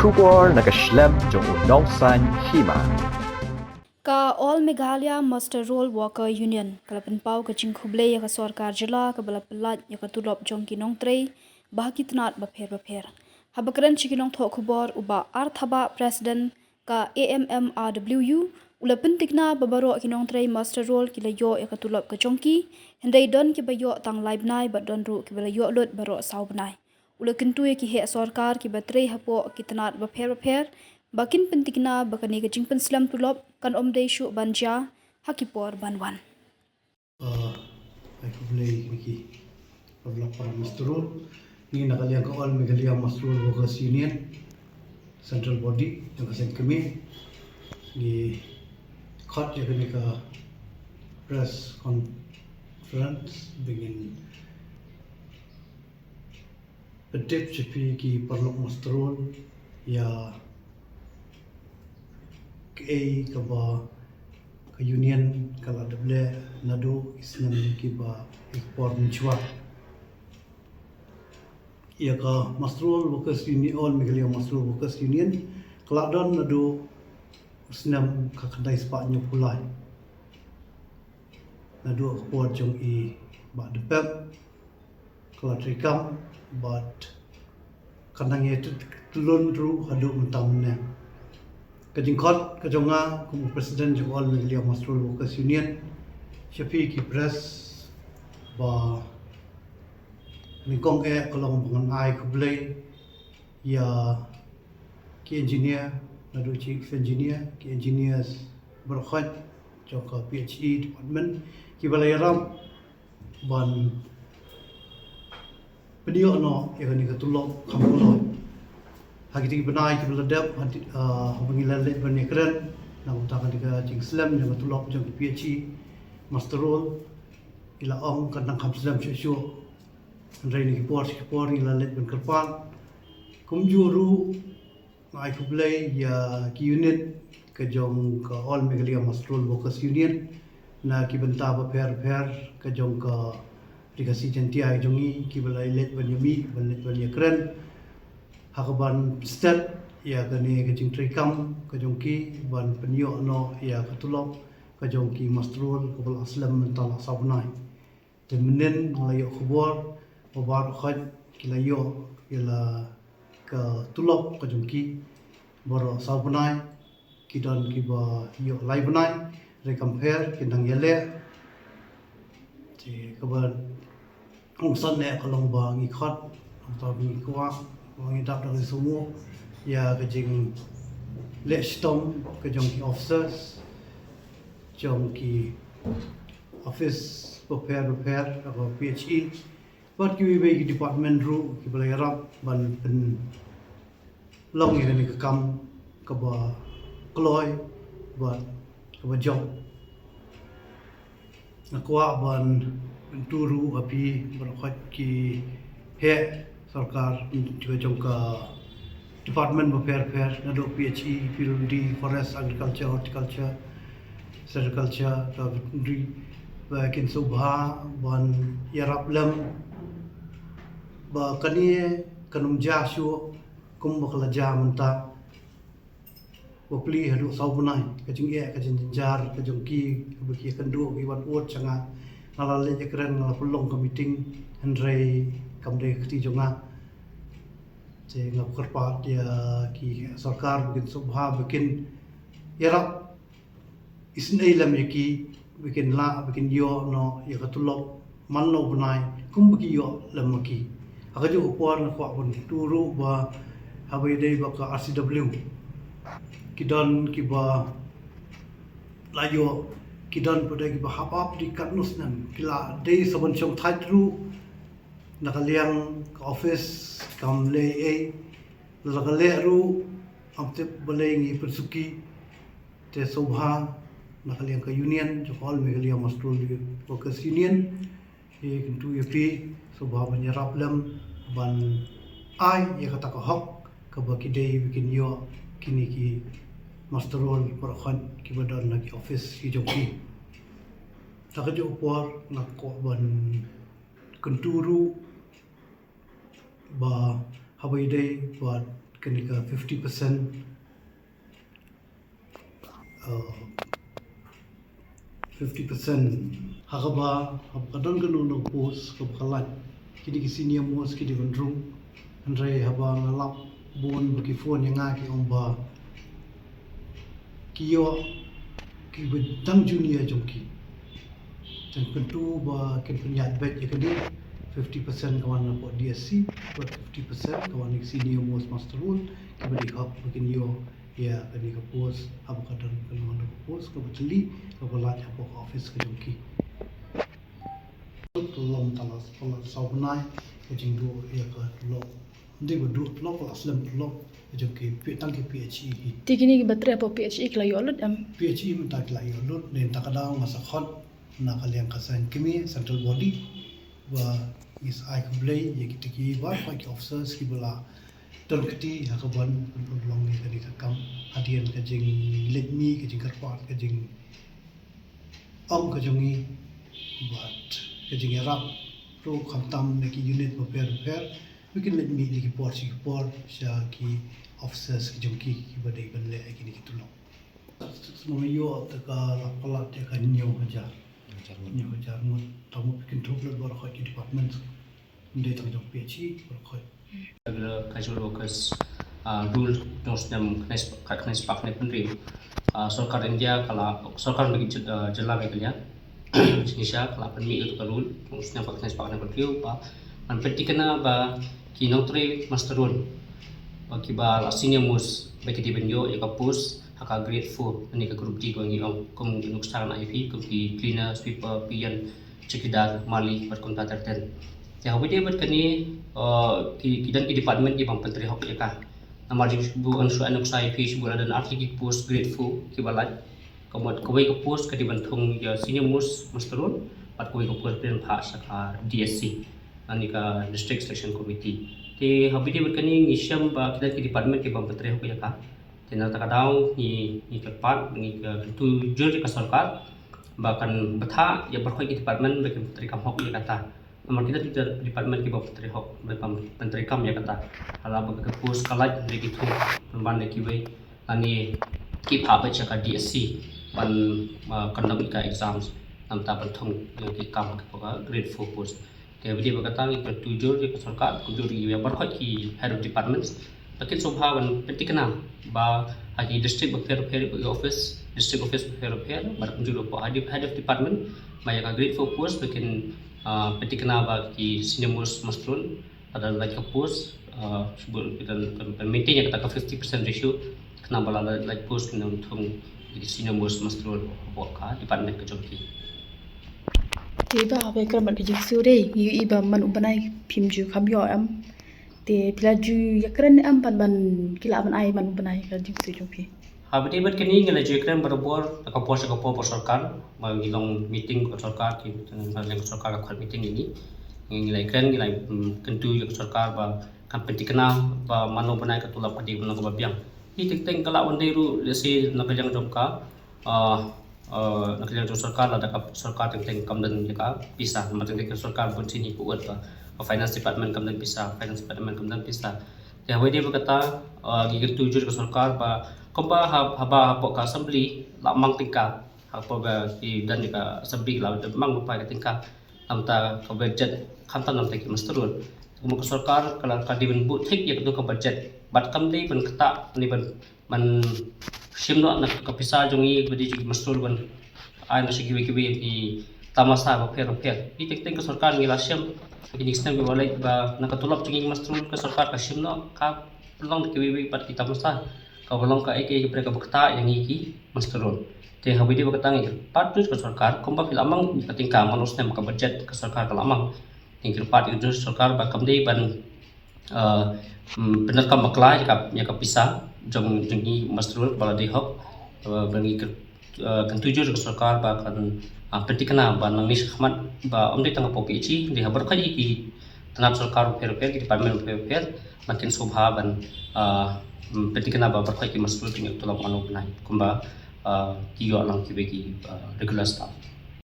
Shubor nakashlem jong unong san hima. Ka All Meghalaya Master Roll Worker Union kalapan pau ka jingkhuble ya ka sarkar jila ka balapelat ya ka tulop jong kinong trei bahaki tenat bapher habakran chikinong thok khubor uba arthaba president ka AMMRWU ulapen tikna babaro kinong trei Master Roll kilayo ya ka tulop ka jongki hendai don ki bayo tang laibnai ba don ru ki balayo lot baro saubnai ulakin tu ya ki he sarkar ki batrei hapo ki tenat bapher bakin pentikna bakani ka jingpen slam tulop kan omdei shu banja hakipor banwan. Aku boleh bagi beberapa masterul ni nak kalian ke All Meghalaya Masterul Workers Union Central Body yang kasih kami di court yang kami ke press conference dengan pedep cepi ki perlu masterul ya ke ba ke union kalau ada boleh nado Islam ki ba ekspor mencuat ia ke Masterul Workers Union All Meghalaya Masterul Workers Union kalau don nado Islam ke kedai sepaknya pulai nado ekspor jong i ba depep kalau trikam but kadang itu telun ru hadu mentamnya kajingkot kajonga kumu presiden jong All Meghalaya Masterul Workers Union syafi ki press ba mingkong kolong bangun ai kublai ya ki engineer nadu chief engineer ki engineers berkhot joka PhD department ki balayaram ban pedio no ya ni katulok kampuloy hagi tigi benai ki beladap pengilan let benekren nang utakan diga jing slam yang katulok jong PhD masterol ila ong kanang kamslam syusyu Andrai ni kipor ni lalet ben kerpan kumjuru ngai kublai ya ki unit ke jong ke All Meghalaya Masterul Workers Union na ki benta ba per ke jong ke dikasih jantia jongi ki balai let ben yami ben let ben yakren hakaban stat ya kani ke jing trikam ke jong ki ban penyo no ya katulok ke jong ki Masterul ke bal aslam mental sabnai temenen ngalayo khubor babar khaj kilayo ila ke tulok ke jongki boro saubnai kidan kiba yo laibnai re compare kindang yele ti kabar ongsan ne kalong ba ngi khat ta bi kwa ngi dap dang semua ya ke jing le stom ke jongki officers jongki office prepare atau PHE buat kiwi bagi department ru ki balai rap ban pen long ni ke kam ke ba kloy buat ke ba job nakwa ban turu api berkhot ki he sarkar juga jong ke department prepare nado PHE Field Forest Agriculture Horticulture Sericulture atau veterinary bakin subha ban yarap lam ba kani kanum jashu kum bakla jamta bopli hadu saubunai kajing kajing jar kajing ki baki kandu ki wan ot changa ngala le jekren ngala pulong ka meeting hendrai kamde khti jonga je ngap kerpa dia ki sarkar bikin subha bikin yarap isnei lam yaki bikin la bikin yo no ya katulok manlo bunai kum baki yo lam maki akajo upor na kwa pun turu ba habai dei ba ka RCW kidan ki ba layo kidan pada ki ba hapap di katnus nan kila dei sabon chong thaitru nakaliang ka office kam le e lakaleru amte balengi persuki te sobha nakaliang ka union jo All Meghalaya Masterul Workers Union e kentu yepi sobha menyerap lam ban ai ya kata ka hok ka baki dei bikin yo kini ki Masterul perkhan ki badan lagi office ki joki takajo upor nak ko ban kenturu ba habai dei buat kenika 50% 50% hakaba habkadon ganu no post kabkalat kini ki senior most ki divendrung andre haba ngalap bon bagi phone yang ngaki omba kiyo ki bedang junior jongki dan tentu ba ken penyat bet ya kedi 50% kawan napot DSC but 50% kawan ni senior most master rule ki bagi hak bikin yo ya kani ka post habkadon ganu no post ka betuli ka balat apa office ka jongki tolong talas pola saunai ke jingdu ya ka lo ndi bedu lo ko aslam lo je ke tang ke PHE Tikini ki batre po PHE kla yolut PHE mentak la yo lo nen takadang masa khot na kalian kasan kimi central body wa is I kublai ye kitiki wa pa ki officers ki bala ton kiti hakaban long ni kani kam hadian ka jing letmi ka jing karpat ka jing ka jongi but kajing erap pro khamtam neki unit prepare we can let me ki por sha ki officers ki jongki ki badai banle ki ni tulong semua yo taka lapalat ya kan nyo hajar mo tamu bikin trouble bar kha ki department ndai tang jong PHE bar kha casual workers rule dos nam knes pak ne pendri sarkar India kala sarkar bagi jela bagi Indonesia kalau permi itu kalul, maksudnya pakai sepakat berpiu, man pentingnya ba kinotri master rule, bagi ba senior mus bagi di benjo ya kapus, haka grade 4, ini ke grup D kau ngiong, kum nuk sekarang IP, kum di cleaner, sweeper, pian, cekidar, mali, berkontak terten. Ya, apa dia buat kini, kita di department di bang penteri hok ya kah, nama dia bukan soal nuk saya IP, sebulan dan arti post grade 4 kibalat. Kemudian kau ke post ke di bentung ya senior most masterun, pat kau ke post dan pas ka DSC, ani ka district selection committee. Ti habi dia berkini ngisyam ba kita ke department ke bang menteri hok ya ka. Tenar takadau ni kepat ni ke tujuh ke sarkar bahkan betha ya berkhoi ke department bagi menteri kam hok ya kata. Nomor kita di department ke bang menteri hok bagi menteri kam ya kata. Ala bagi ke post kalat bagi tu lemban de kiwe ani ki pa ba ka DSC ban conduct ka exams nam ta bentung yang ki kam ka grade 4 post ke video berkata ke tujuh ke sarkar tujuh ya berkhoi ki head of departments takin sobha ban petikna ba hagi district affair office district office affair bar kunjur po head of department maya ka grade 4 post bikin petikna ba ki senior most mastrul ada like post sebut kita maintain yang kata 50% ratio kena bala like post kena untung di senior most mastrul buat ka department ke jongki Tiba apa kerana kerja sore, iba man ubanai pimju kami am, te pelaju ya kerana am pan kila am ai man ubanai kerja sore jumpi. Habis itu kini ngela jekran berbor, kapos sarkar, bagi long meeting ke sarkar, yang sarkar ke meeting ini, ngela jekran ngela kentu ke sarkar, ba kampeti kena, ba mano ubanai ke tulap kadi ubanai ke babiang. Ini teng kalau wanderu lesi nak kerja jomka, nak kerja sarkar ada kap sarkar teng kamdan jeka pisah, macam teng sarkar pun sini buat ba finance department kamdan pisah, finance department kamdan pisah. Ya, dia berkata gigit tujuh ke sarkar ba kompa haba ka assembly lamang tingka apa ba di dan ka assembly la mang pa ka tingka amta ka budget khamta nam te ki masterun kumu ke sarkar kala ka di ben bu thik ya ka budget bat kam dei ben kata ni ben man simno nak ka pisa jongi bedi ji masterun ben ai na sigi kiwi ki tamasa ba pher i tek ke sarkar ngi la sim ki next time ba like ba nakatulap jongi masterun ke sarkar ka simno ka long kiwi pat kita tamasa kalau ka eke mereka berkata yang iki masterun te habi dia berkata ngi patut ke sarkar kompa fil amang katingka manusnya maka budget ke sarkar kala amang tingkir pat itu sarkar ba kamdei ban benar kam makla ya ka pisah jong jengi masterun bala di hok bangi ke kan tujuh ke sarkar ba kan pentikna ba nang nis khmat ba omdei tang popi chi di habar kali ki tanap sarkar per di department per makin sobha ban pentingnya apa berkait masalah tinggal tulang anu benai kumba tiga orang kibegi regular staff